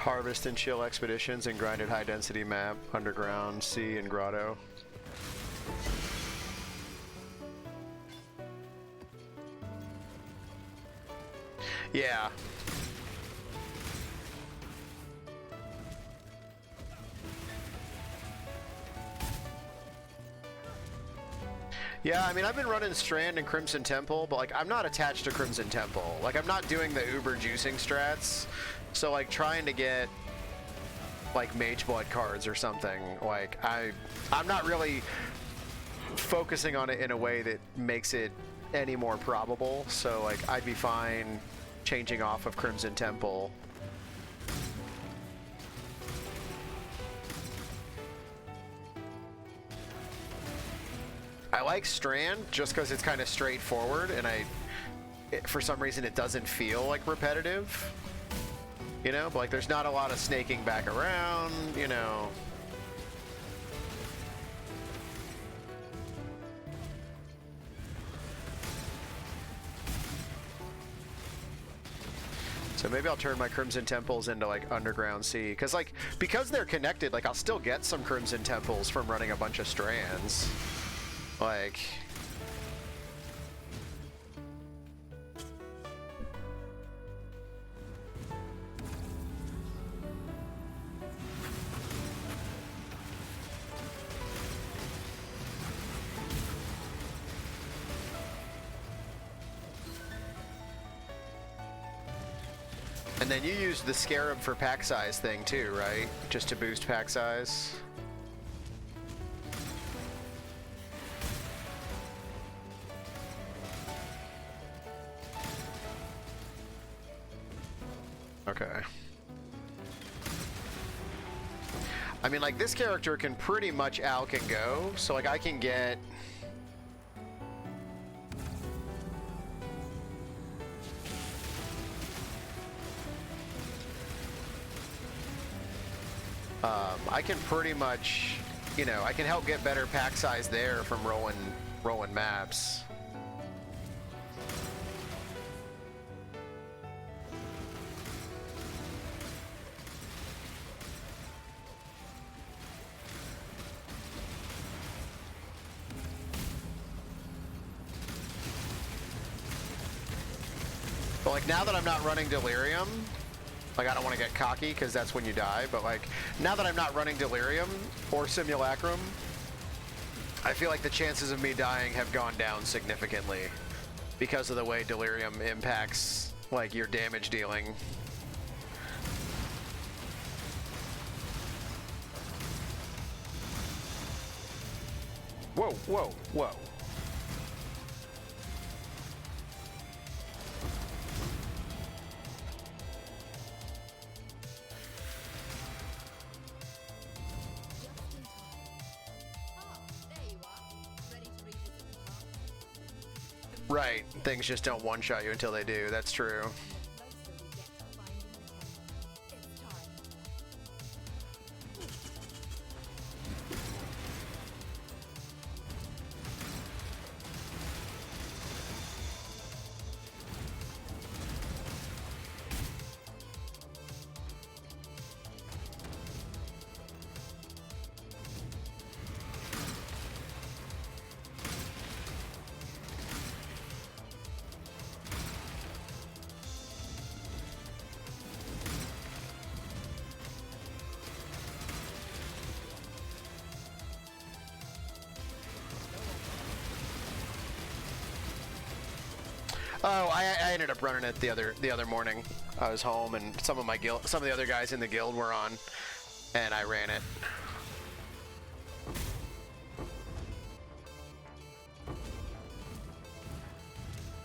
Harvest and chill expeditions and grinded high density map, underground, sea, and grotto. Yeah. Yeah, I mean, I've been running Strand and Crimson Temple, but, like, I'm not attached to Crimson Temple. Like, I'm not doing the uber juicing strats, so, like, trying to get, like, Mage Blood cards or something, like, I'm not really focusing on it in a way that makes it any more probable, so, like, I'd be fine changing off of Crimson Temple. I like Strand just because it's kind of straightforward, and for some reason it doesn't feel like repetitive, you know, but like there's not a lot of snaking back around, you know. So maybe I'll turn my Crimson Temples into like Underground Sea, because they're connected, like I'll still get some Crimson Temples from running a bunch of Strands. Like, and then you use the Scarab for pack size thing too, right? Just to boost pack size. Okay. I mean, like, this character can pretty much Alk and go, so, like, I can get... I can pretty much, you know, I can help get better pack size there from rolling maps. But like now that I'm not running Delirium, like I don't want to get cocky because that's when you die, but like now that I'm not running Delirium or Simulacrum, I feel like the chances of me dying have gone down significantly because of the way Delirium impacts like your damage dealing. Whoa, whoa, whoa. Right, things just don't one-shot you until they do, that's true. Oh, I ended up running it the other morning. I was home and some of the other guys in the guild were on, and I ran it.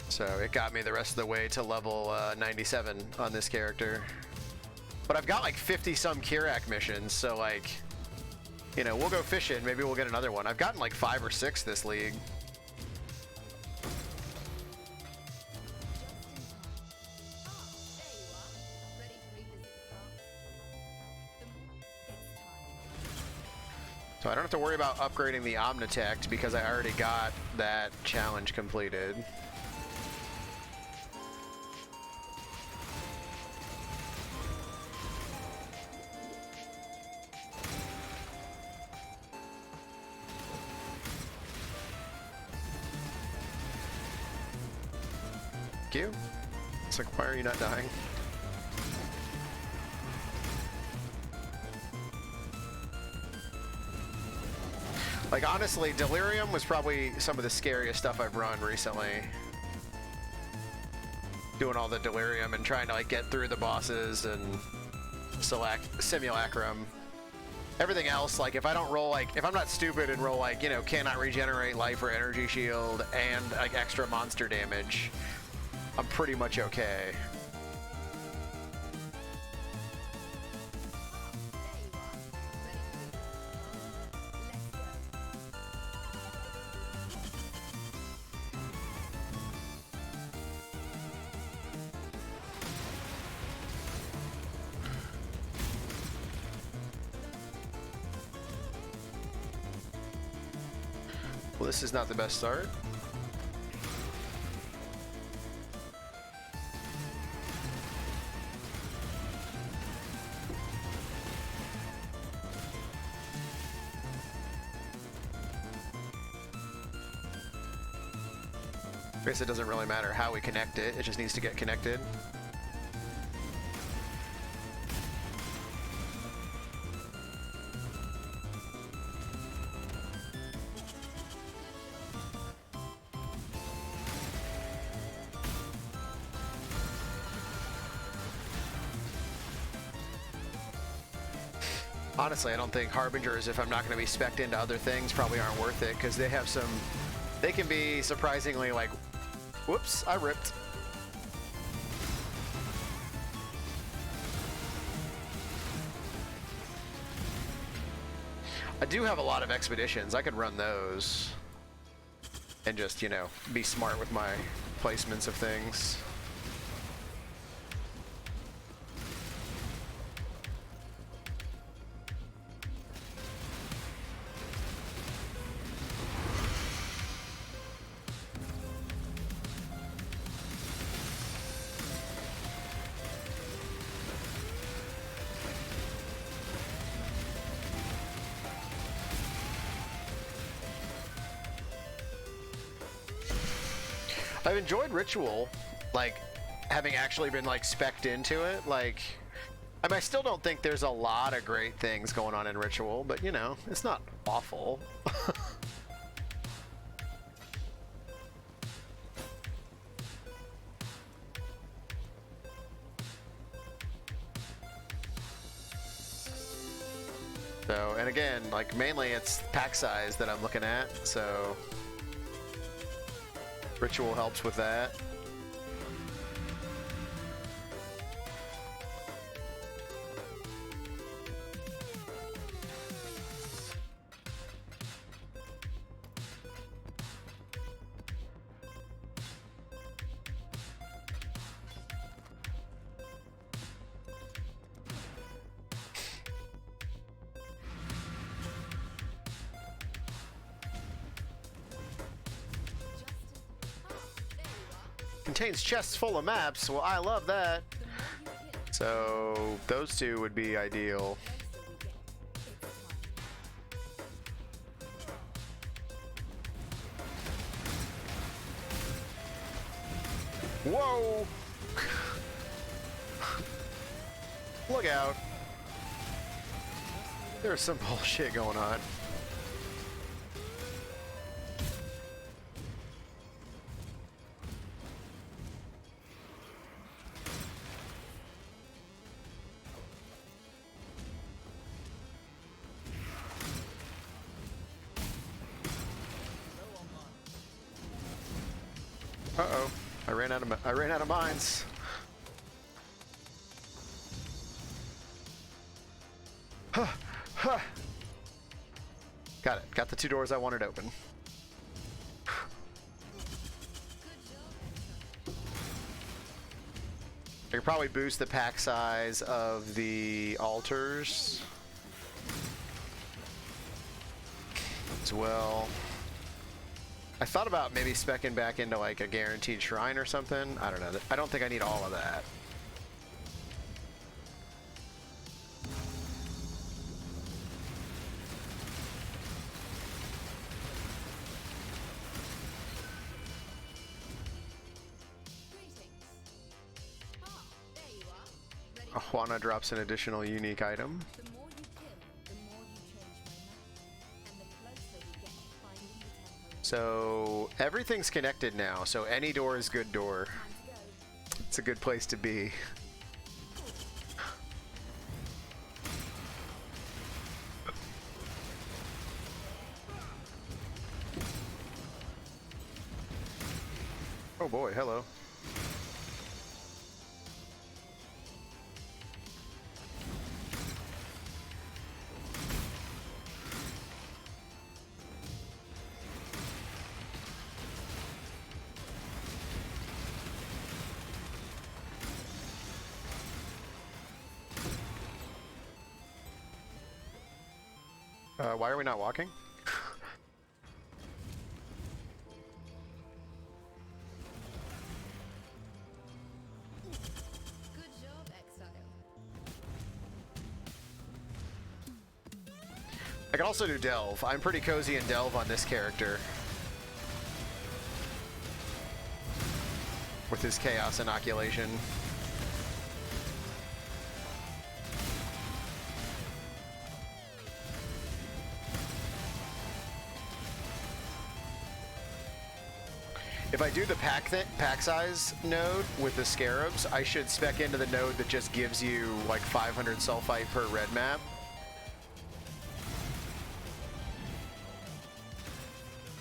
So it got me the rest of the way to level 97 on this character. But I've got like 50 some Kirak missions, so like, you know, we'll go fishing. Maybe we'll get another one. I've gotten like 5 or 6 this league. So I don't have to worry about upgrading the Omnitect because I already got that challenge completed. Thank you. It's like, why are you not dying? Like, honestly, Delirium was probably some of the scariest stuff I've run recently. Doing all the Delirium and trying to, like, get through the bosses and Simulacrum. Everything else, like, if I don't roll, like, if I'm not stupid and roll, like, you know, cannot regenerate life or energy shield and, like, extra monster damage, I'm pretty much okay. Well, this is not the best start. I guess it doesn't really matter how we connect it, it just needs to get connected. Honestly, I don't think Harbingers, if I'm not going to be spec'd into other things, probably aren't worth it, because they have some... They can be surprisingly, like... Whoops, I ripped. I do have a lot of expeditions. I could run those. And just, you know, be smart with my placements of things. I've enjoyed Ritual, like, having actually been, like, spec'd into it. Like, I mean, I still don't think there's a lot of great things going on in Ritual, but, you know, it's not awful. So, and again, like, mainly it's pack size that I'm looking at, so... Ritual helps with that. Contains chests full of maps. Well, I love that. So those two would be ideal. Whoa! Look out. There's some bullshit going on. Uh-oh. I ran out of mines. Huh. Huh. Got it. Got the two doors I wanted open. I could probably boost the pack size of the altars as well. I thought about maybe speccing back into like a guaranteed shrine or something. I don't know. I don't think I need all of that. Juana drops an additional unique item. The more you kill, the more you change my map, and the closer we get to finding the temple. So everything's connected now, so any door is good door. Time to go. It's a good place to be. Oh boy, hello. Why are we not walking? Good job, Exile. I can also do Delve. I'm pretty cozy in Delve on this character. With his Chaos Inoculation. If I do the pack size node with the Scarabs, I should spec into the node that just gives you like 500 sulfite per red map.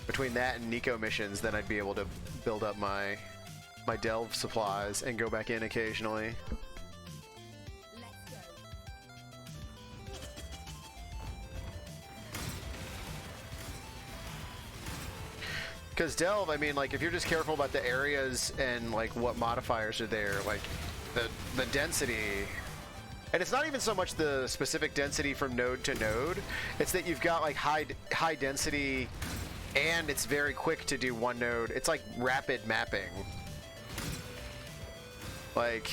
Between that and Nico missions, then I'd be able to build up my delve supplies and go back in occasionally. Let's go. Because delve, I mean, like, if you're just careful about the areas and like what modifiers are there, like the density, and it's not even so much the specific density from node to node, it's that you've got like high density, and it's very quick to do one node. It's like rapid mapping. Like,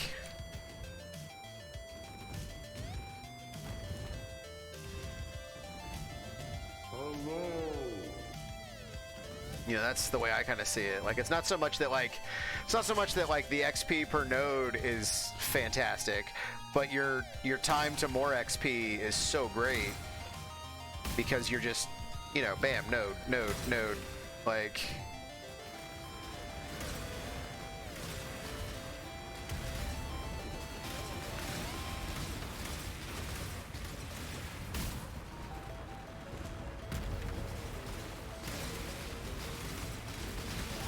you know, that's the way I kind of see it. Like, it's not so much that like the XP per node is fantastic, but your time to more XP is so great because you're just, you know, bam, node, like.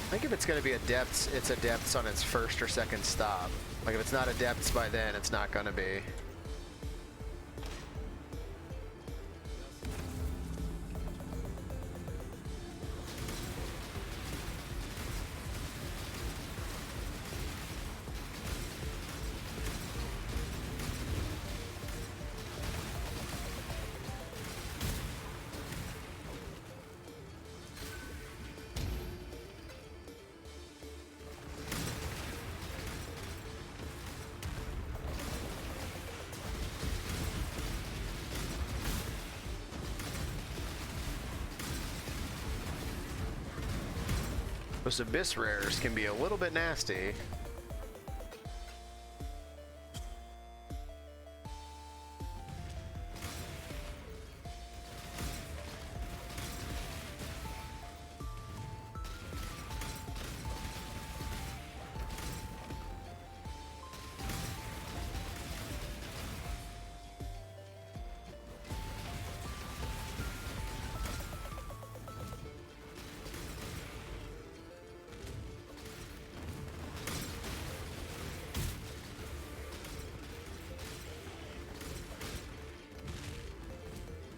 I think if it's going to be a depths, it's a depths on its first or second stop. Like, if it's not a depths by then, it's not going to be. Those Abyss rares can be a little bit nasty.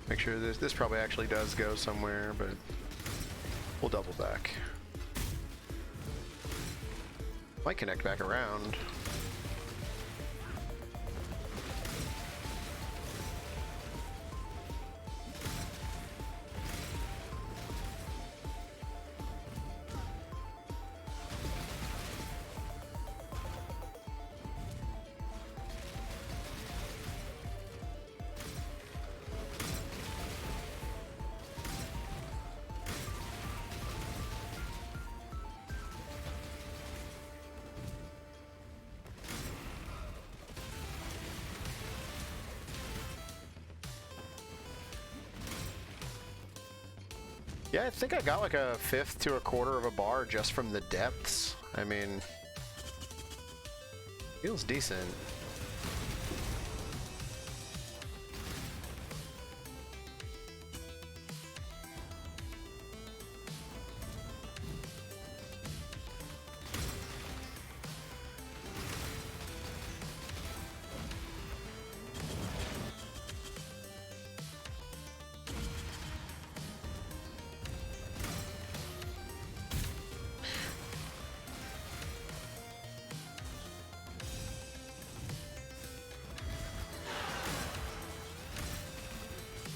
Make sure this probably actually does go somewhere, but we'll double back. Might connect back around. Yeah, I think I got like a fifth to a quarter of a bar just from the depths. I mean, feels decent.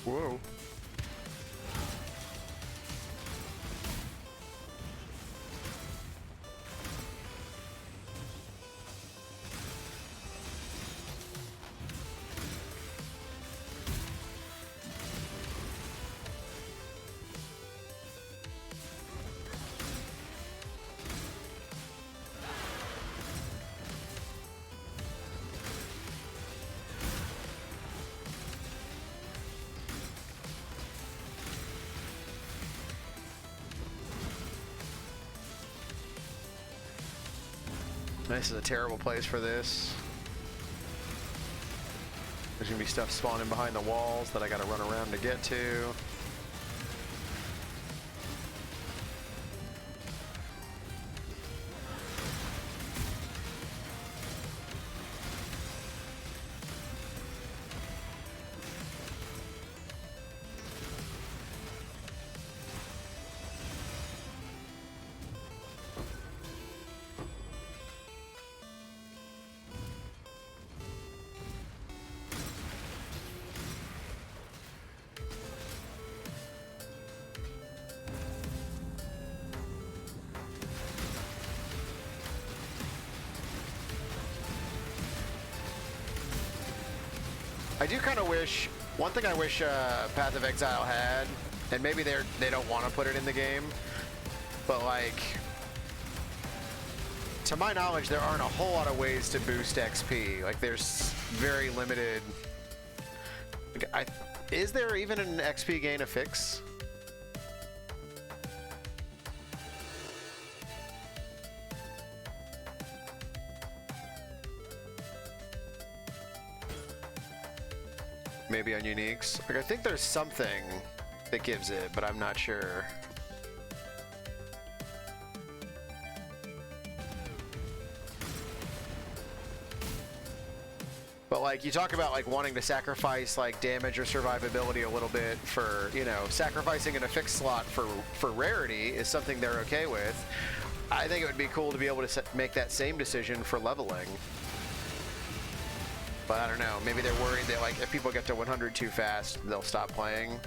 Whoa. This is a terrible place for this. There's gonna be stuff spawning behind the walls that I gotta run around to get to. I do kind of wish, one thing I wish Path of Exile had, and maybe they don't want to put it in the game, but like, to my knowledge, there aren't a whole lot of ways to boost XP. Like, there's very limited. Like, is there even an XP gain a fix? Maybe on uniques. Like, I think there's something that gives it, but I'm not sure. But like, you talk about like wanting to sacrifice like damage or survivability a little bit for, you know, sacrificing in a fixed slot for rarity is something they're okay with. I think it would be cool to be able to make that same decision for leveling. But I don't know, maybe they're worried that like if people get to 100 too fast, they'll stop playing.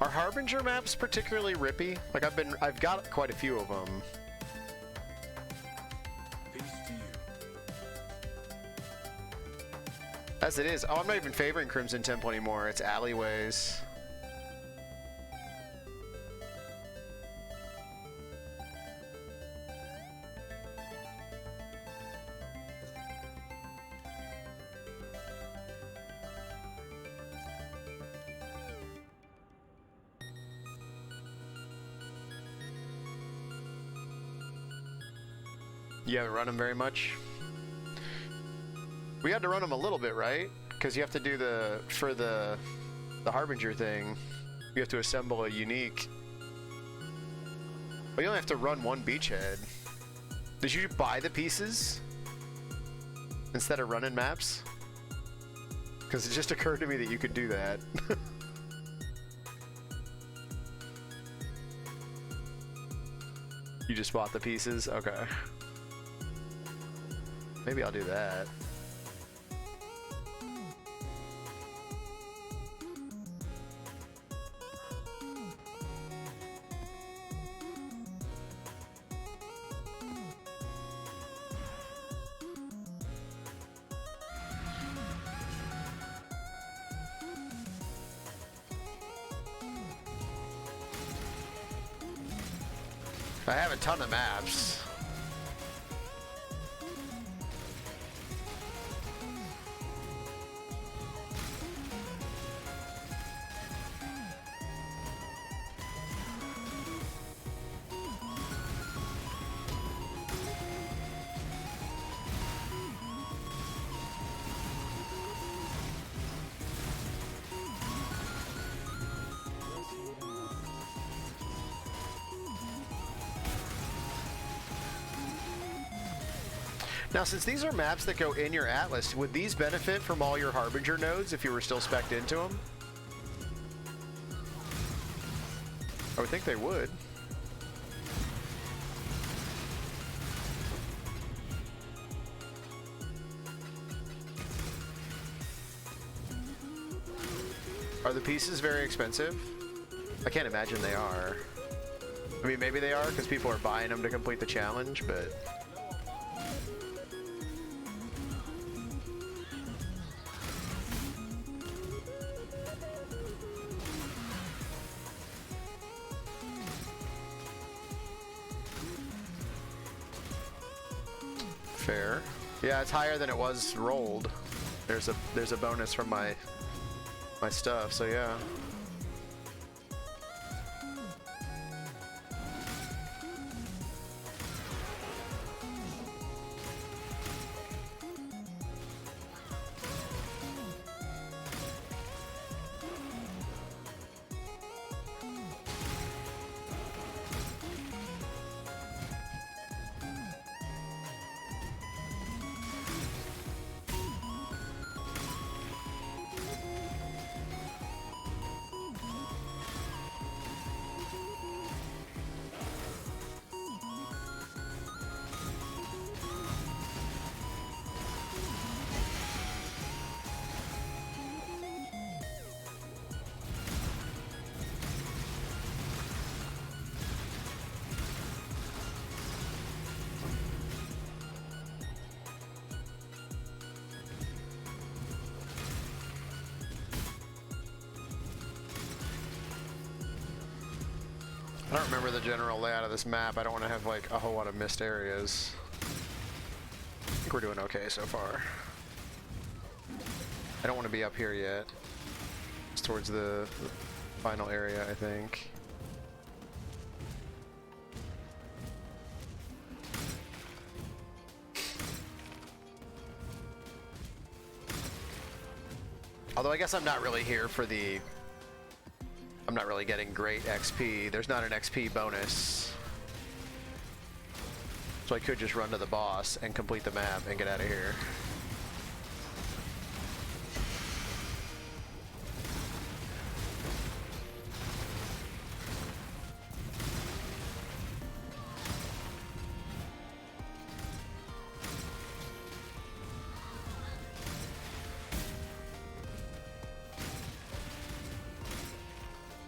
Are Harbinger maps particularly rippy? Like I've got quite a few of them. As it is. Oh, I'm not even favoring Crimson Temple anymore. It's alleyways. You haven't run them very much? We had to run them a little bit, right? Because you have to do for the Harbinger thing, you have to assemble a unique. But you only have to run one beachhead. Did you buy the pieces instead of running maps? Because it just occurred to me that you could do that. You just bought the pieces? Okay. Maybe I'll do that. I have a ton of maps. Now, since these are maps that go in your atlas, would these benefit from all your Harbinger nodes if you were still spec'd into them? I would think they would. Are the pieces very expensive? I can't imagine they are. I mean, maybe they are because people are buying them to complete the challenge, but... Fair. Yeah, it's higher than it was rolled. There's a bonus from my stuff, so yeah. I don't remember the general layout of this map. I don't want to have like a whole lot of missed areas. I think we're doing okay so far. I don't want to be up here yet. It's towards the final area, I think. Although I guess I'm not really here for the... I'm not really getting great XP. There's not an XP bonus. So I could just run to the boss and complete the map and get out of here.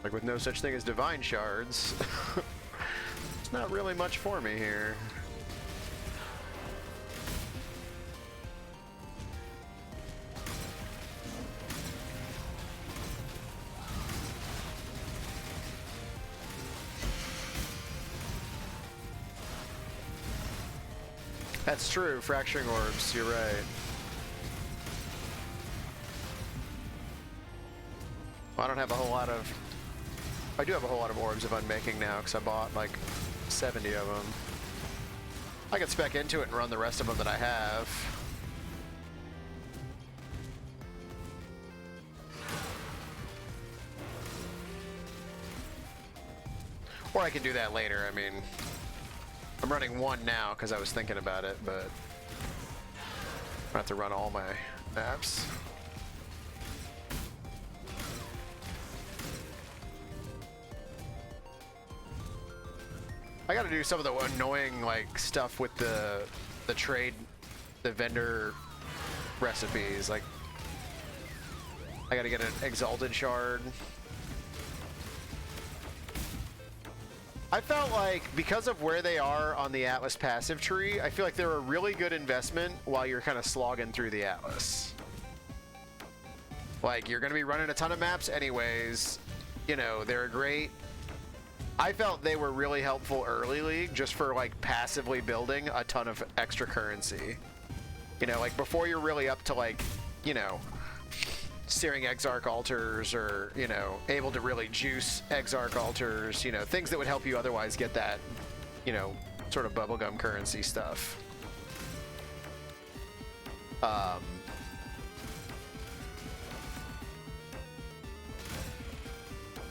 Like, with no such thing as divine shards, it's not really much for me here. That's true, fracturing orbs, you're right. Well, I don't have a whole lot of... I do have a whole lot of orbs of unmaking now, because I bought like 70 of them. I could spec into it and run the rest of them that I have. Or I can do that later. I mean, I'm running one now because I was thinking about it, but I have to run all my maps. I gotta do some of the annoying like stuff with the trade, the vendor recipes. Like, I gotta get an exalted shard. I felt like because of where they are on the Atlas passive tree, I feel like they're a really good investment while you're kind of slogging through the Atlas. Like, you're gonna be running a ton of maps anyways. You know, they're a great I felt they were really helpful early league just for like passively building a ton of extra currency. You know, like before you're really up to like, you know, searing Exarch altars or, you know, able to really juice Exarch altars, you know, things that would help you otherwise get that, you know, sort of bubblegum currency stuff.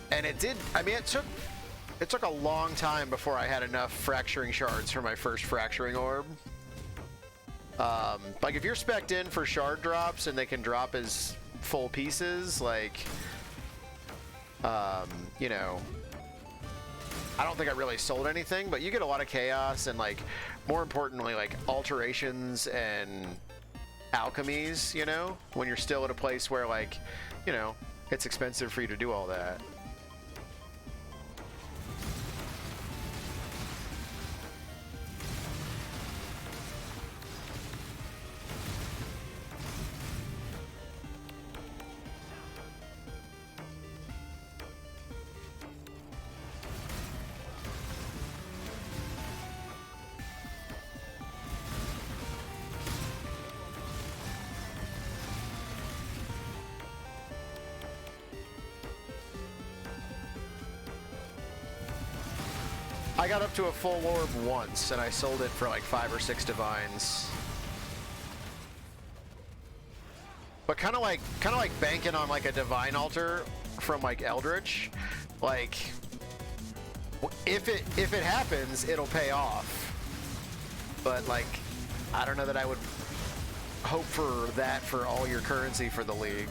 And it did, I mean, it took a long time before I had enough fracturing shards for my first fracturing orb. Like if you're spec'd in for shard drops and they can drop as full pieces, like, you know, I don't think I really sold anything, but you get a lot of chaos and, like, more importantly, like alterations and alchemies, you know, when you're still at a place where, like, you know, it's expensive for you to do all that. I got up to a full orb once, and I sold it for like 5 or 6 divines. But kind of like banking on like a divine altar from like Eldritch, like if it happens, it'll pay off. But like, I don't know that I would hope for that for all your currency for the league.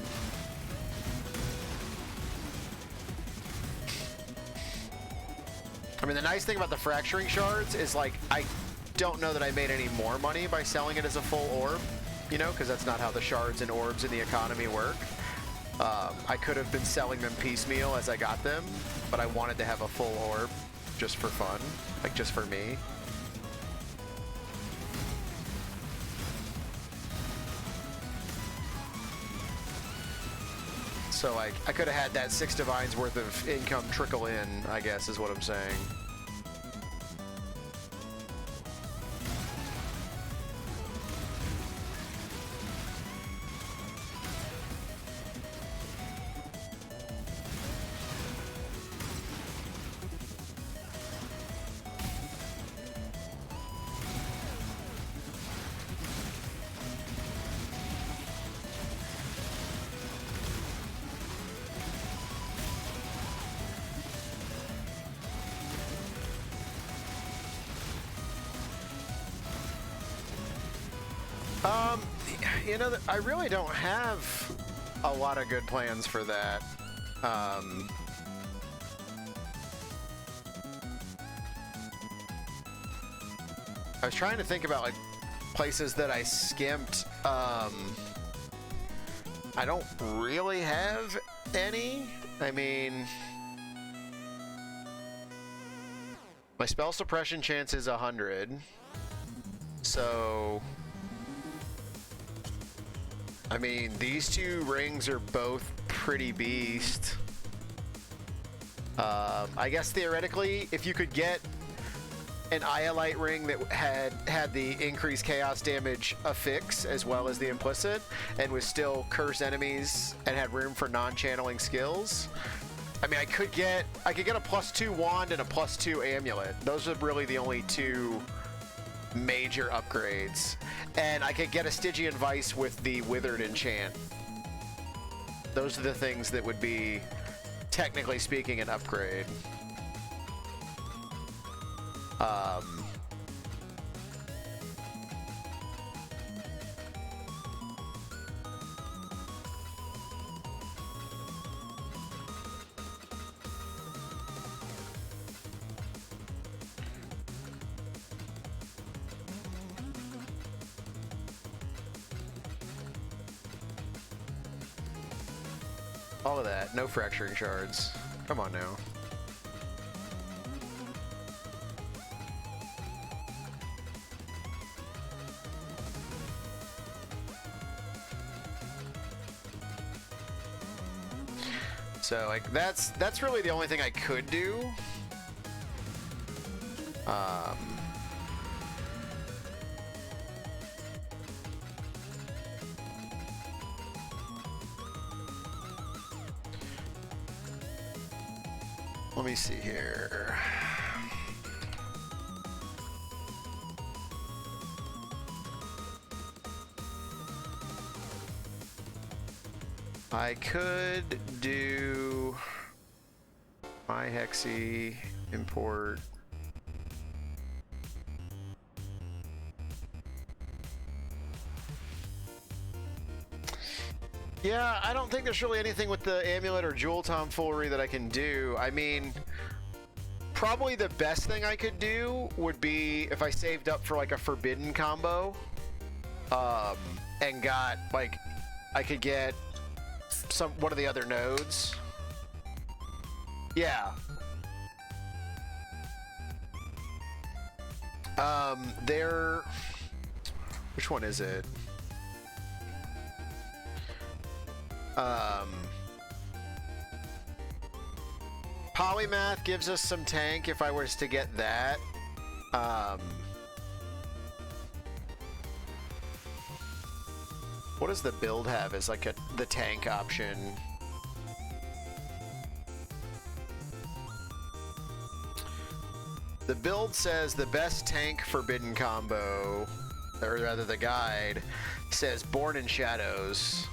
I mean, the nice thing about the fracturing shards is, like, I don't know that I made any more money by selling it as a full orb, you know, because that's not how the shards and orbs in the economy work. I could have been selling them piecemeal as I got them, but I wanted to have a full orb just for fun, like just for me. So like, I could have had that 6 divines worth of income trickle in, I guess is what I'm saying. You know, I really don't have a lot of good plans for that. I was trying to think about like places that I skimped. I don't really have any. I mean, my spell suppression chance is 100, so I mean, these 2 rings are both pretty beast. I guess theoretically, if you could get an Iolite ring that had the increased chaos damage affix as well as the implicit, and was still curse enemies and had room for non-channeling skills, I mean, I could get a +2 wand and a +2 amulet. Those are really the only 2 major upgrades. And I could get a Stygian Vice with the Withered enchant. Those are the things that would be, technically speaking, an upgrade. All of that, no fracturing shards. Come on now. So like that's really the only thing I could do. Um, let me see here. I could do my hexy import. Yeah, I don't think there's really anything with the amulet or jewel tomfoolery that I can do. I mean, probably the best thing I could do would be if I saved up for like a forbidden combo, and got like, I could get one of the other nodes. Yeah. They're, which one is it? Polymath gives us some tank if I was to get that. What does the build have as like the tank option? The build says the best tank forbidden combo, or rather the guide, says Born in Shadows.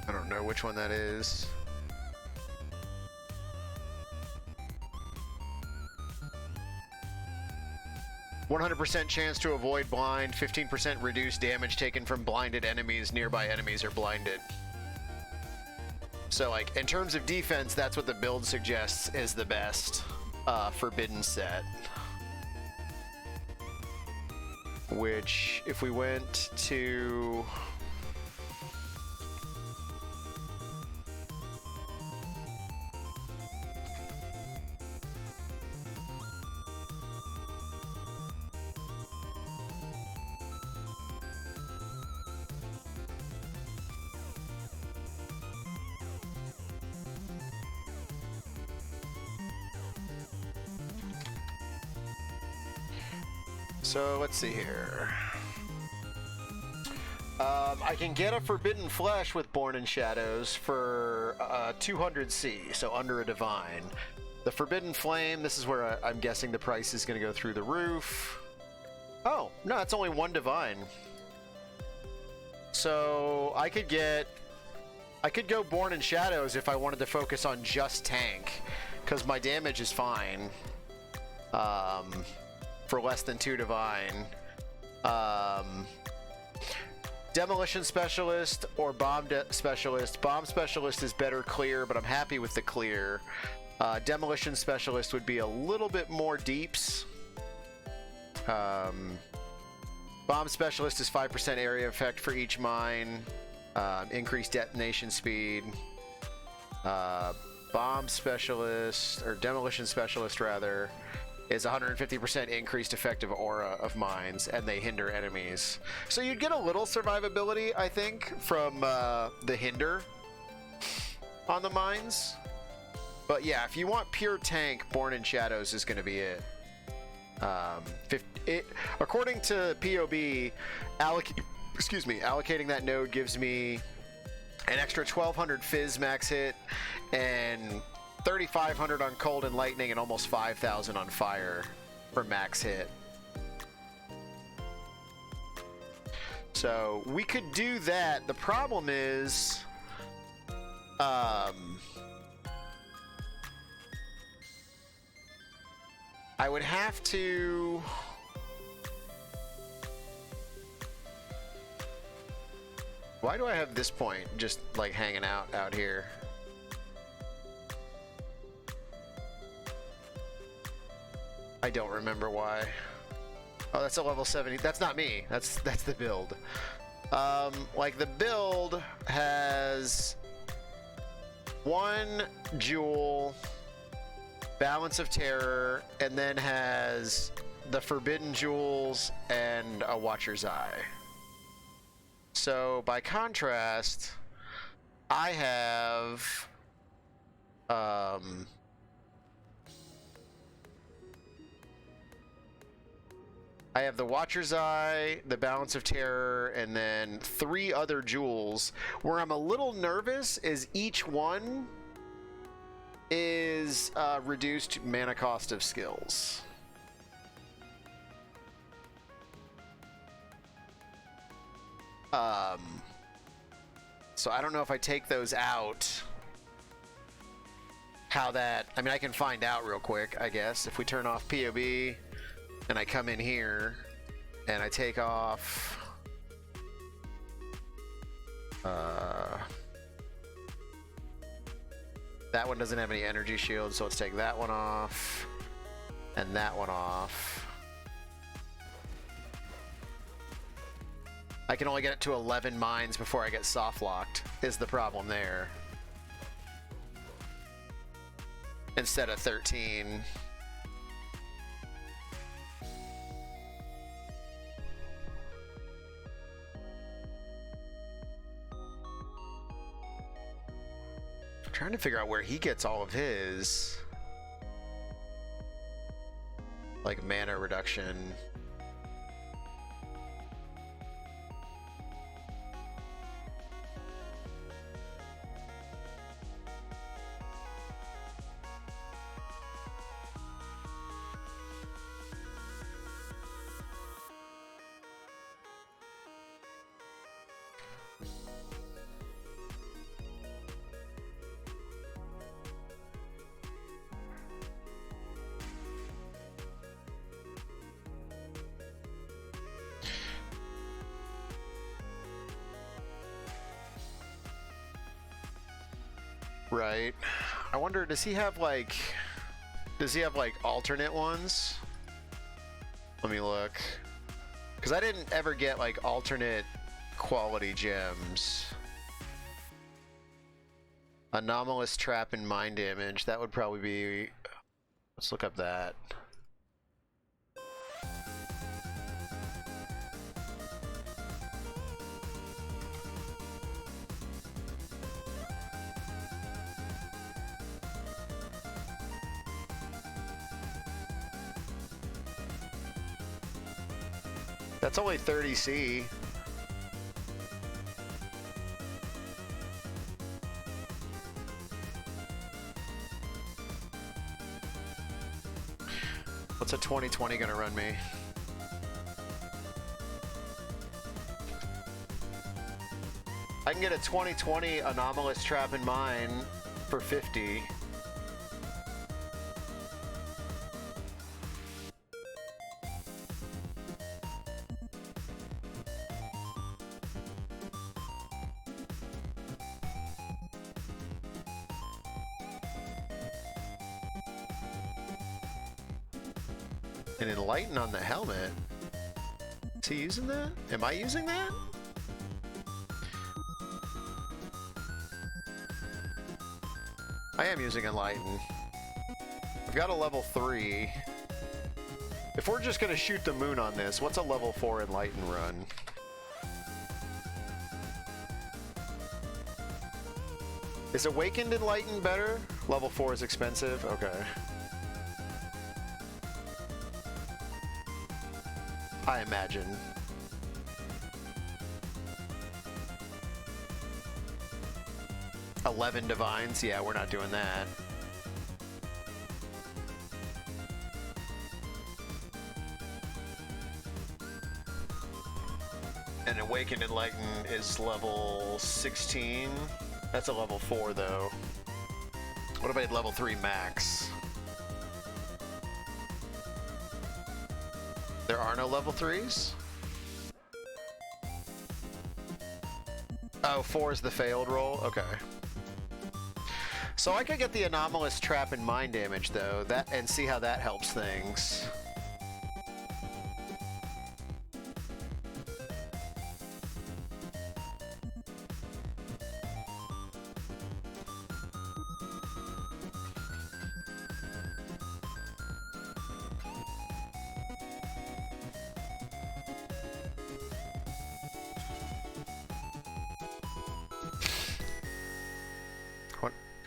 I don't know which one that is. "100% chance to avoid blind, 15% reduced damage taken from blinded enemies. Nearby enemies are blinded." So, like, in terms of defense, that's what the build suggests is the best forbidden set. Which, if we went to... So let's see here. I can get a Forbidden Flesh with Born in Shadows for 200C, so under a Divine. The Forbidden Flame, this is where I'm guessing the price is going to go through the roof. Oh, no, it's only one Divine. So I could go Born in Shadows if I wanted to focus on just tank, because my damage is fine. For less than 2 Divine. Demolition Specialist or Bomb Specialist. Bomb Specialist is better clear, but I'm happy with the clear. Demolition Specialist would be a little bit more deeps. Bomb Specialist is 5% area effect for each mine. Increased detonation speed. Bomb Specialist, or Demolition Specialist rather, is 150% increased effective aura of mines, and they hinder enemies. So you'd get a little survivability, I think, from the hinder on the mines. But yeah, if you want pure tank, Born in Shadows is going to be it. According to POB, allocating that node gives me an extra 1200 Fizz max hit, and 3,500 on Cold and Lightning, and almost 5,000 on Fire for max hit. So we could do that. The problem is, I would have to... Why do I have this point just like hanging out here? I don't remember why. Oh, that's a level 70. That's not me. That's the build. Like the build has 1 Jewel, Balance of Terror, and then has the Forbidden Jewels, and a Watcher's Eye. So by contrast, I have I have the Watcher's Eye, the Balance of Terror, and then 3 other jewels. Where I'm a little nervous is each one is reduced mana cost of skills. So I don't know if I take those out, how that, I mean, I can find out real quick, I guess. If we turn off POB and I come in here and I take off that one doesn't have any energy shields, so let's take that one off and that one off. I can only get it to 11 mines before I get soft locked, is the problem there. Instead of 13. I'm trying to figure out where he gets all of his, like, mana reduction. Right. I wonder, does he have like alternate ones? Let me look. Because I didn't ever get like alternate quality gems. Anomalous trap and mind damage. That would probably be, let's look up that. That's only 30C. What's a 2020 gonna run me? I can get a 2020 anomalous trap in mine for 50. And Enlighten on the helmet. Is he using that? Am I using that? I am using Enlighten. I've got a level 3. If we're just gonna shoot the moon on this, what's a level 4 Enlighten run? Is Awakened Enlighten better? Level 4 is expensive? Okay. I imagine. $11 divines? Yeah, we're not doing that. And Awakened Enlighten is level 16. That's a level 4 though. What if I had level 3 max? There are no level 3s? Oh, 4 is the failed roll? Okay. So I could get the anomalous trap and mind damage though, that and see how that helps things.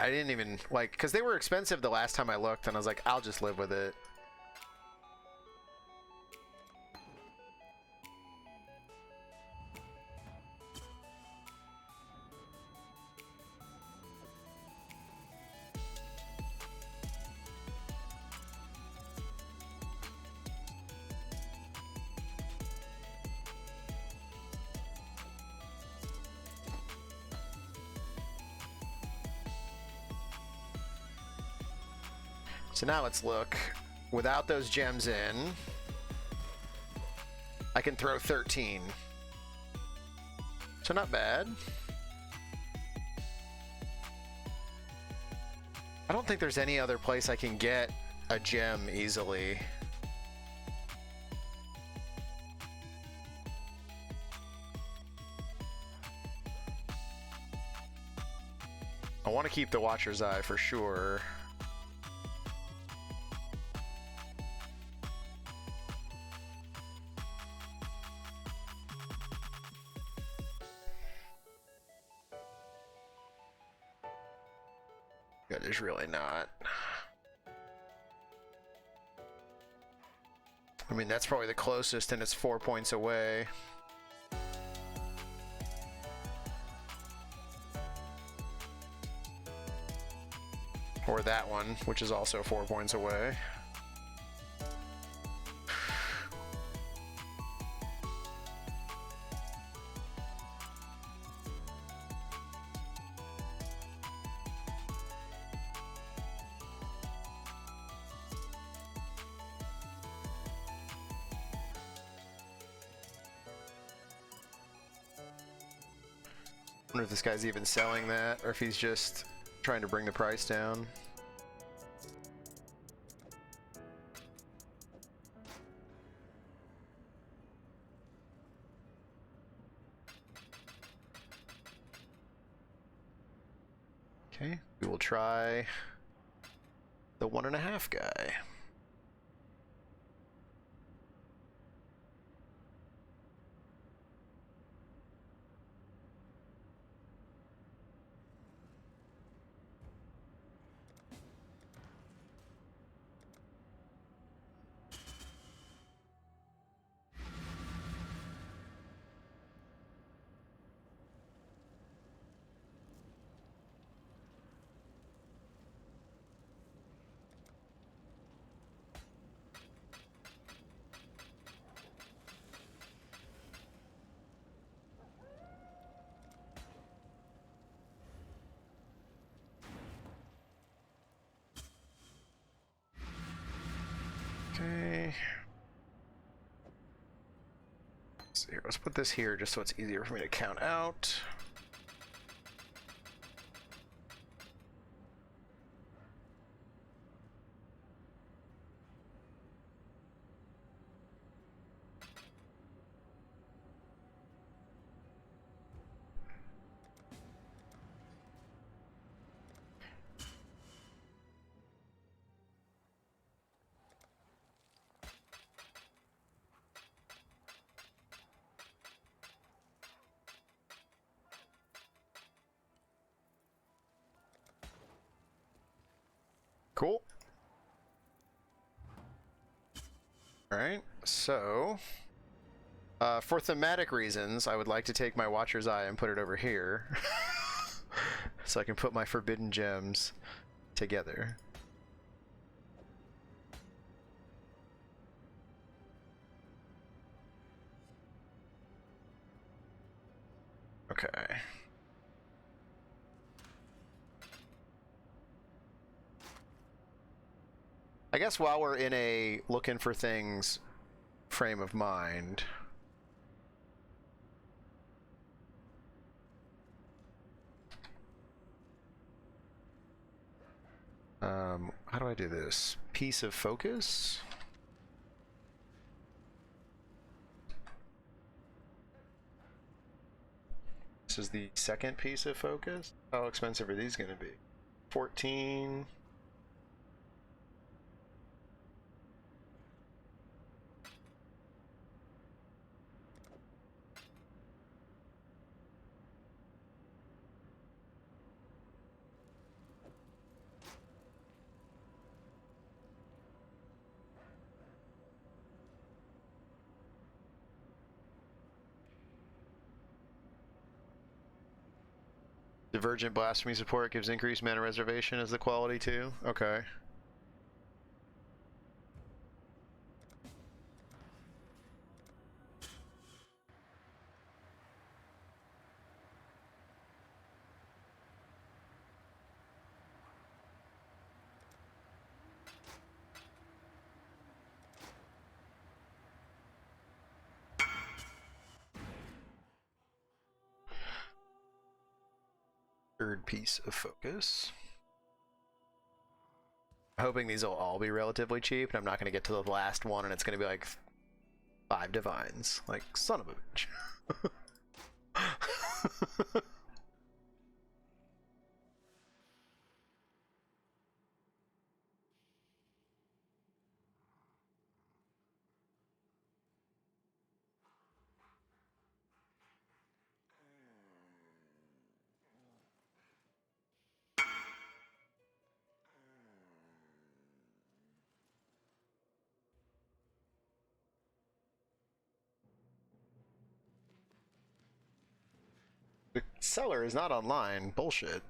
I didn't even, like, because they were expensive the last time I looked, and I was like, I'll just live with it. So now let's look. Without those gems in, I can throw 13. So not bad. I don't think there's any other place I can get a gem easily. I want to keep the Watcher's Eye for sure. Yeah, there's really not. I mean, that's probably the closest, and it's 4 points away. Or that one, which is also 4 points away. I wonder if this guy's even selling that, or if he's just trying to bring the price down. Okay, we will try the 1.5 guy. Okay. Let's see here. Let's put this here just so it's easier for me to count out. Cool. Alright, so for thematic reasons, I would like to take my Watcher's Eye and put it over here. So I can put my forbidden gems together. Okay. I guess while we're in a looking for things frame of mind, how do I do this? Piece of focus? This is the second piece of focus. How expensive are these going to be? 14. Divergent blasphemy support gives increased mana reservation as the quality too. Okay. Third piece of focus. I'm hoping these will all be relatively cheap, and I'm not going to get to the last one and it's going to be like 5 divines. Like, son of a bitch. The seller is not online. Bullshit.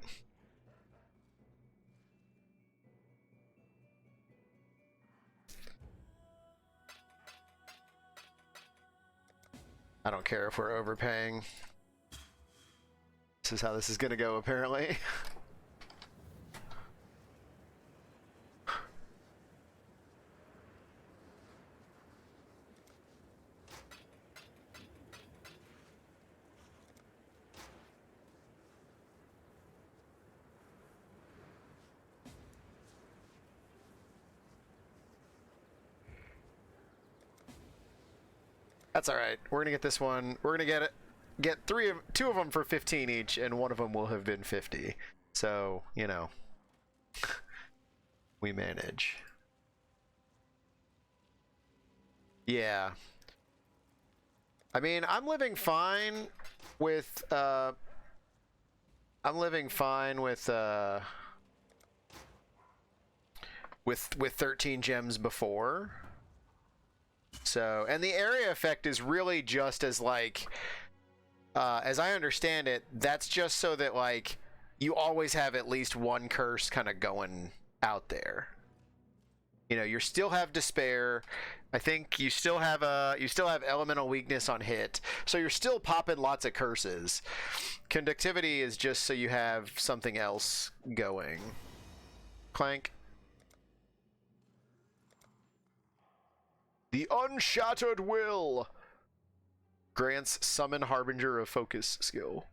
I don't care if we're overpaying. This is how this is gonna go, apparently. That's all right. We're gonna get this one. We're gonna get two of them for 15 each, and one of them will have been 50. So, you know, we manage. Yeah. I mean, I'm living fine with 13 gems before. So, and the area effect is really just as like, as I understand it, that's just so that like you always have at least one curse kind of going out there. You know, you still have despair. I think you still have elemental weakness on hit, so you're still popping lots of curses. Conductivity is just so you have something else going. Clank. The Unshattered Will grants Summon Harbinger of Focus skill.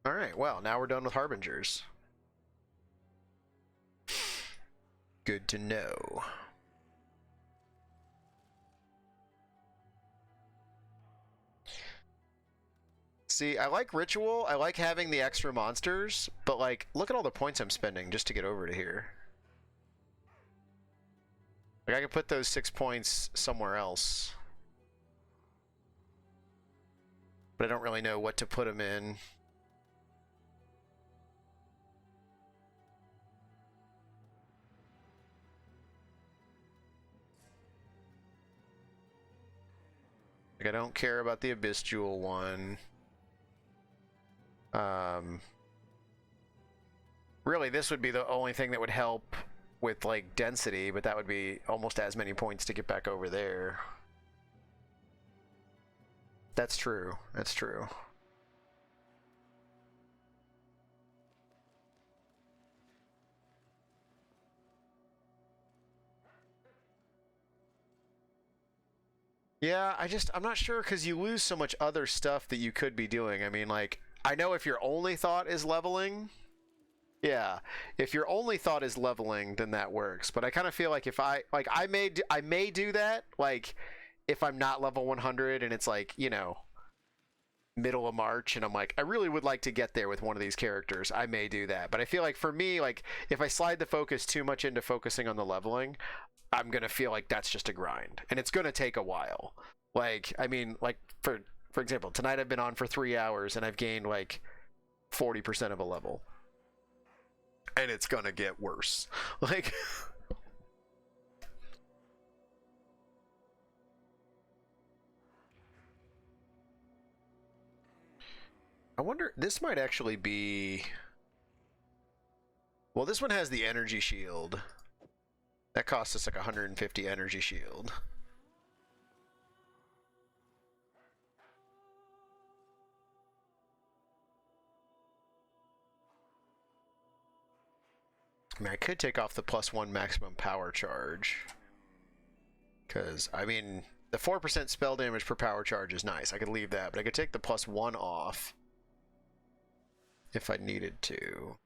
Alright, well, now we're done with Harbingers. Good to know. See, I like Ritual, I like having the extra monsters, but like, look at all the points I'm spending just to get over to here. Like, I could put those 6 points somewhere else. But I don't really know what to put them in. Like, I don't care about the Abyss Jewel one. Really, this would be the only thing that would help with, like, density, but that would be almost as many points to get back over there. That's true. That's true. Yeah, I'm not sure because you lose so much other stuff that you could be doing. I mean, like, I know if your only thought is leveling, yeah, if your only thought is leveling, then that works. But I kind of feel like if I may do that, like, if I'm not level 100 and it's like, you know, middle of March and I'm like, I really would like to get there with one of these characters, I may do that. But I feel like for me, like, if I slide the focus too much into focusing on the leveling, I'm gonna feel like that's just a grind, and it's gonna take a while. Like, I mean, like, for example, tonight I've been on for 3 hours and I've gained like 40% of a level, and it's gonna get worse. Like, I wonder, this might actually be... Well, this one has the energy shield. That costs us like 150 energy shield. I mean, I could take off the +1 maximum power charge. Because, I mean, the 4% spell damage per power charge is nice. I could leave that, but I could take the +1 off if I needed to.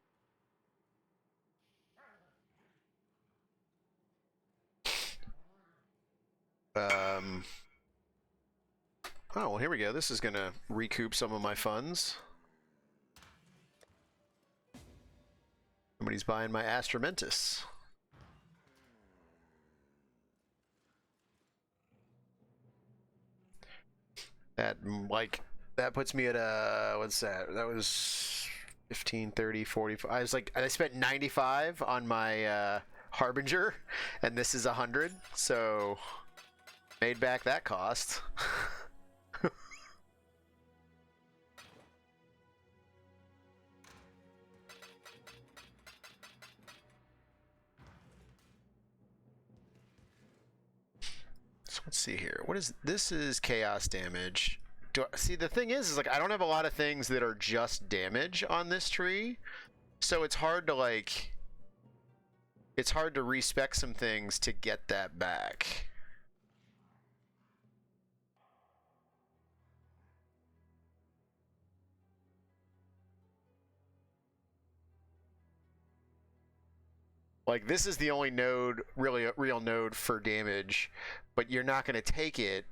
Oh, well, here we go. This is going to recoup some of my funds. Somebody's buying my Astramentus. That, like, that puts me at what's that? That was 15, 30, 45. I was like, I spent 95 on my Harbinger, and this is 100, so made back that cost. So let's see here. What is this? Is chaos damage. See, the thing is like I don't have a lot of things that are just damage on this tree, so it's hard to like. It's hard to respec some things to get that back. Like this is the only node, really real node for damage, but you're not going to take it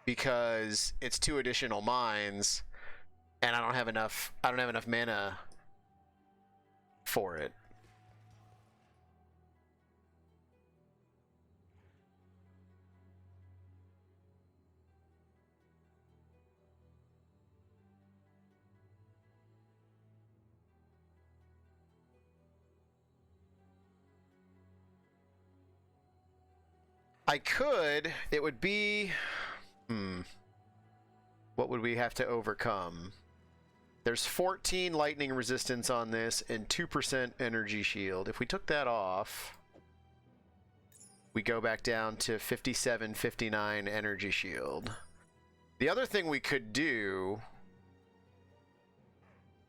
because it's 2 additional mines, and I don't have enough. I don't have enough mana for it. I could. It would be... What would we have to overcome? There's 14 lightning resistance on this and 2% energy shield. If we took that off, we go back down to 57, 59 energy shield. The other thing we could do...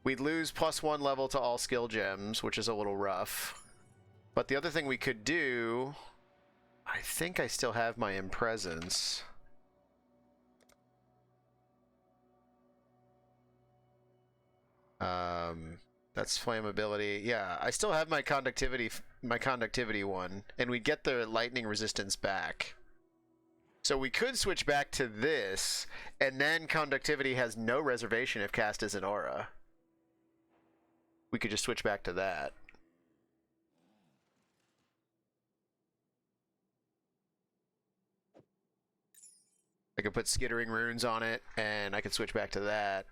We'd lose +1 level to all skill gems, which is a little rough. But the other thing we could do... I think I still have my Impresence. That's flammability. Yeah, I still have my conductivity one, and we get the lightning resistance back. So we could switch back to this, and then conductivity has no reservation if cast as an aura. We could just switch back to that. I could put skittering runes on it, and I could switch back to that.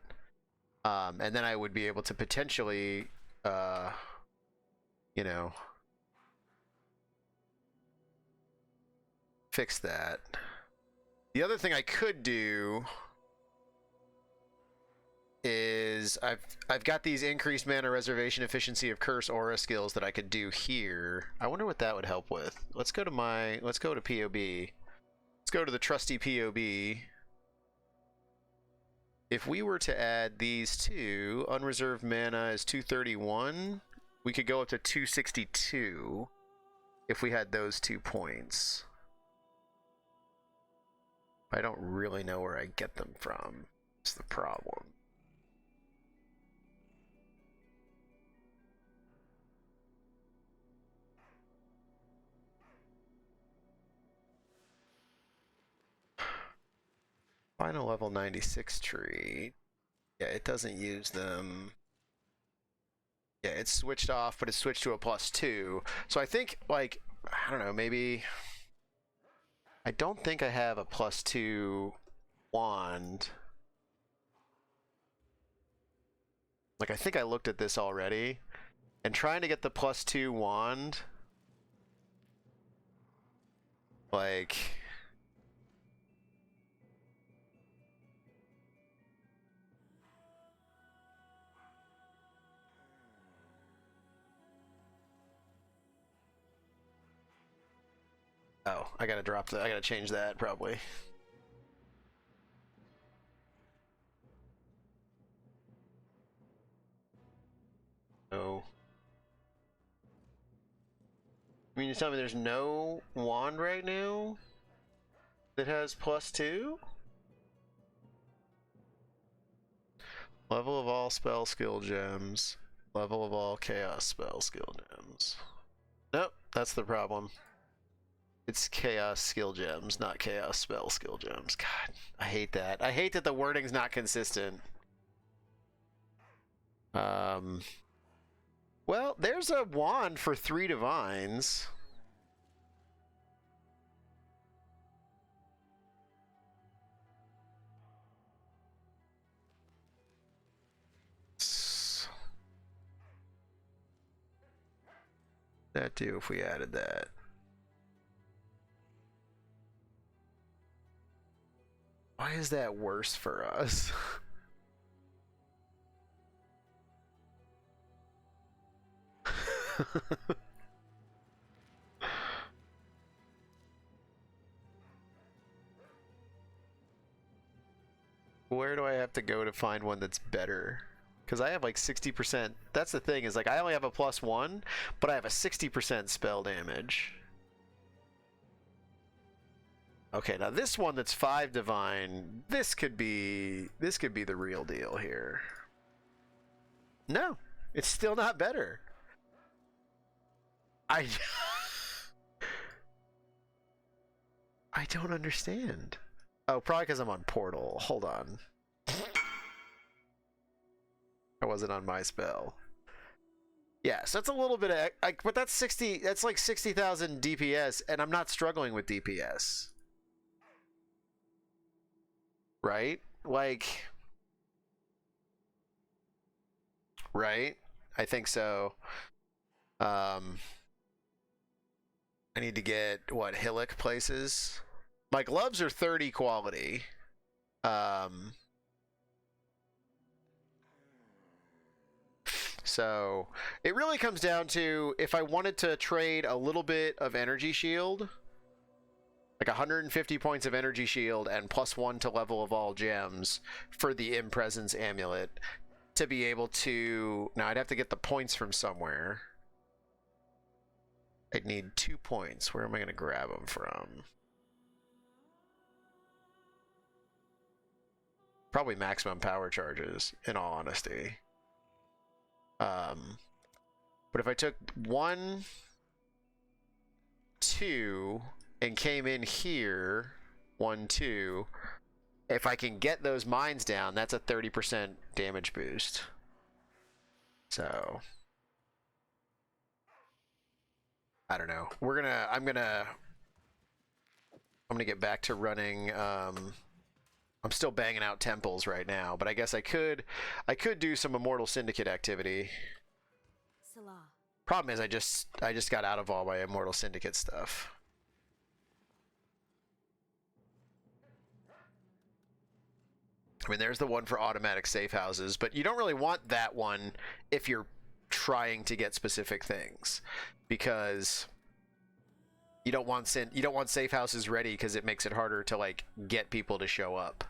And then I would be able to potentially, you know, fix that. The other thing I could do is I've got these increased mana reservation efficiency of curse aura skills that I could do here. I wonder what that would help with. Let's go to POB. Let's go to the trusty POB. If we were to add these two, unreserved mana is 231. We could go up to 262 if we had those 2 points. I don't really know where I get them from. That's the problem. Final level 96 tree. Yeah, it doesn't use them. Yeah, it's switched off, but it's switched to a +2. So I think, like, I don't know, maybe... I don't think I have a +2 wand. Like, I think I looked at this already. And trying to get the +2 wand... Like... Oh, I gotta drop that. I gotta change that probably. Oh. I mean, you tell me there's no wand right now that has +2? Level of all spell skill gems. Level of all chaos spell skill gems. Nope, that's the problem. It's chaos skill gems, not chaos spell skill gems. God, I hate that. I hate that the wording's not consistent. Well, there's a wand for 3 divines. That do if we added that. Why is that worse for us? Where do I have to go to find one that's better? Because I have like 60%. That's the thing, is like I only have a +1, but I have a 60% spell damage. Okay, now this one that's 5 divine, this could be the real deal here. No, it's still not better. I don't understand. Oh, probably because I'm on Portal. Hold on. I wasn't on my spell. Yeah, so that's a little bit of, like, but that's 60. That's like 60,000 DPS, and I'm not struggling with DPS. Right? Like, right? I think so. I need to get what, Hillock places. My gloves are 30 quality. So it really comes down to if I wanted to trade a little bit of energy shield, like 150 points of energy shield and +1 to level of all gems for the Impresence amulet to be able to. Now I'd have to get the points from somewhere. I'd need 2 points. Where am I going to grab them from? Probably maximum power charges, in all honesty. But if I took 1, 2, and came in here, 1, 2, if I can get those mines down, that's a 30% damage boost. So I don't know. I'm gonna get back to running. I'm still banging out temples right now, but I guess I could do some Immortal Syndicate activity. Salah. Problem is, I just got out of all my Immortal Syndicate stuff. I mean, there's the one for automatic safe houses, but you don't really want that one if you're trying to get specific things, because you don't want safe houses ready because it makes it harder to like get people to show up.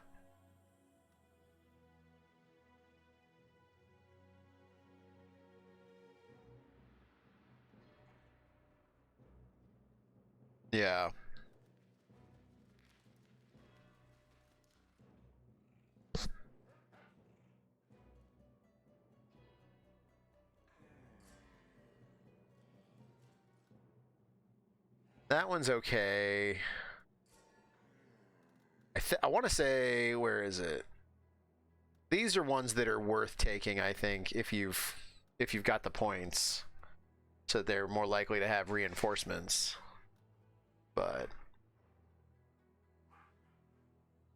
Yeah. That one's okay. I want to say, where is it? These are ones that are worth taking, I think, if you've got the points. So they're more likely to have reinforcements. But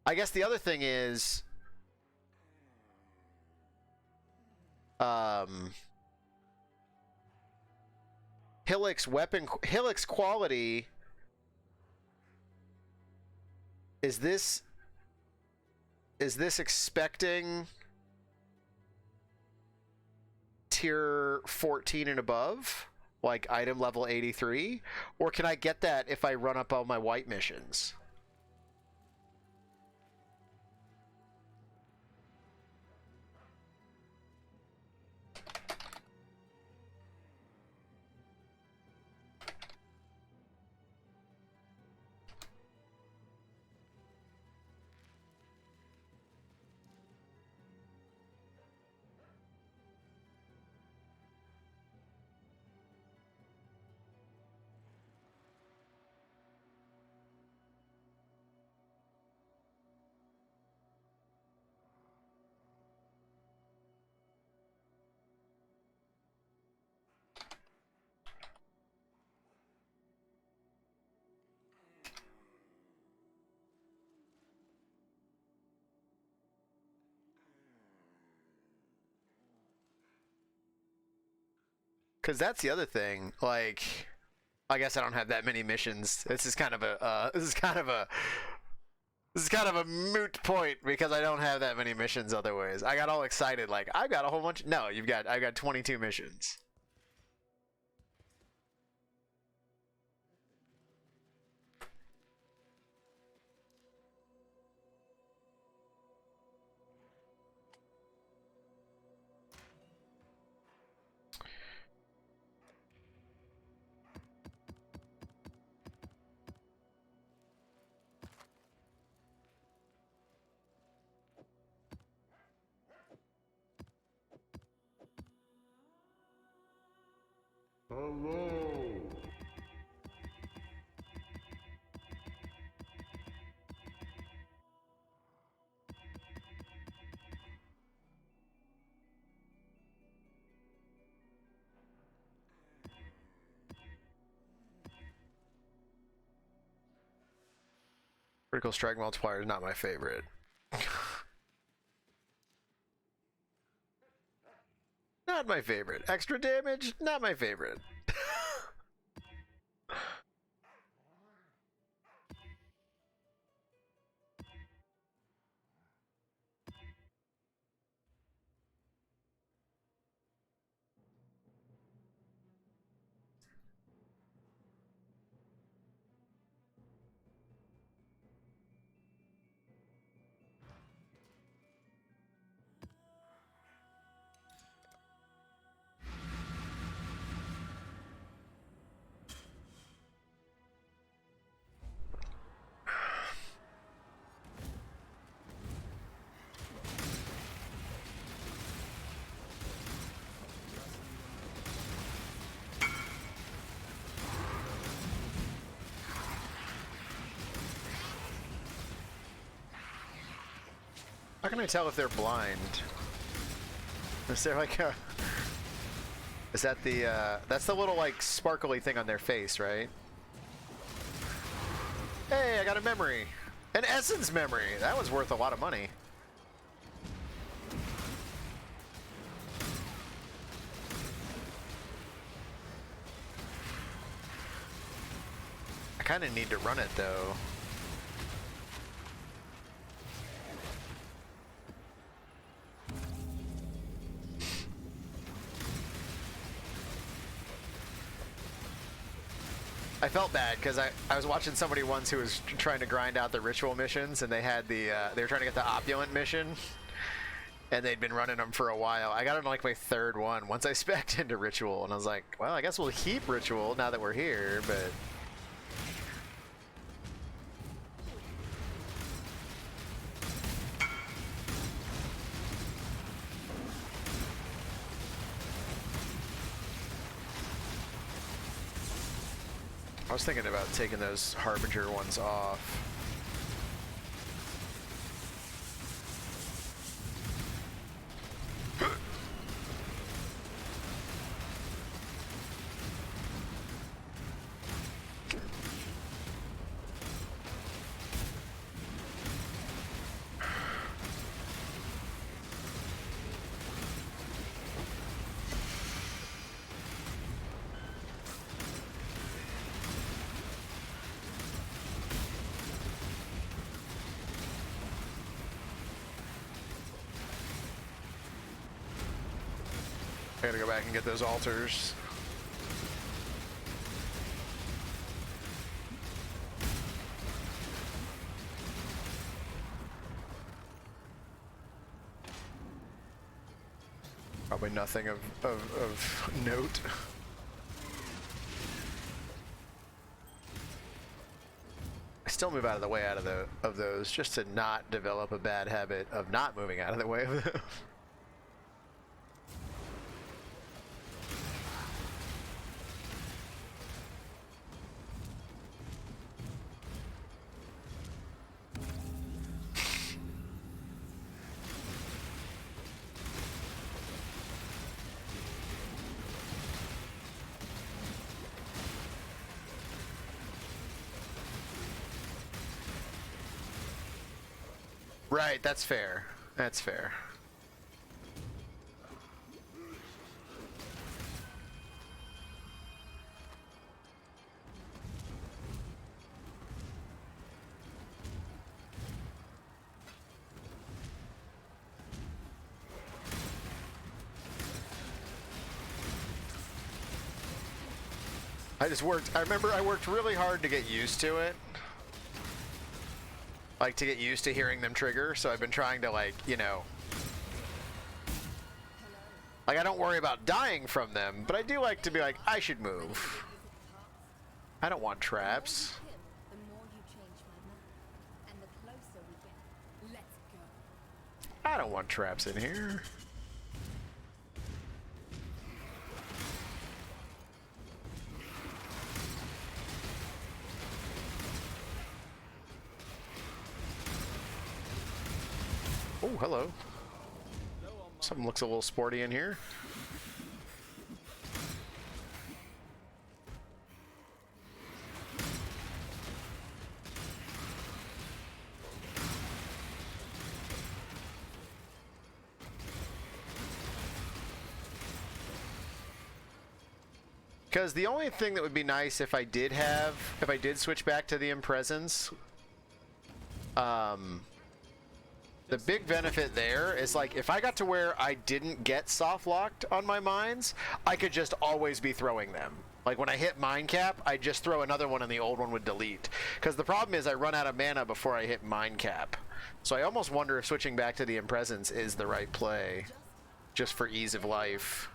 I guess the other thing is Hillock's quality, is this expecting tier 14 and above? like item level 83, or can I get that if I run up all my white missions? Because that's the other thing. Like, I guess I don't have that many missions. This is kind of a moot point because I don't have that many missions otherwise. I got all excited like I've got a whole bunch. No, I got 22 missions. Hello. Critical strike multiplier is not my favorite. Not my favorite. Extra damage, not my favorite. How can I tell if they're blind? Is there like a... Is that the, that's the little, like, sparkly thing on their face, right? Hey, I got a memory! An essence memory! That was worth a lot of money. I kind of need to run it, though. I felt bad because I was watching somebody once who was trying to grind out the ritual missions, and they had the they were trying to get the opulent mission, and they'd been running them for a while. I got on like my third one once I spec'd into ritual, and I was like, well, I guess we'll keep ritual now that we're here, but. I was thinking about taking those Harbinger ones off. I gotta go back and get those altars. Probably nothing of note. I still move out of the way of those just to not develop a bad habit of not moving out of the way of them. Right, that's fair. That's fair. I remember I worked really hard to get used to it. Like, to get used to hearing them trigger, so I've been trying to, like, you know... Like, I don't worry about dying from them, but I do like to be like, I should move. I don't want traps. The more you change my map, and the closer we get. Let's go. I don't want traps in here. Oh, hello. Something looks a little sporty in here. Because the only thing that would be nice if I did switch back to the Impresence, the big benefit there is, like, if I got to where I didn't get soft locked on my mines, I could just always be throwing them. Like, when I hit mine cap, I just throw another one and the old one would delete. Because the problem is I run out of mana before I hit mine cap. So I almost wonder if switching back to the Impresence is the right play, just for ease of life.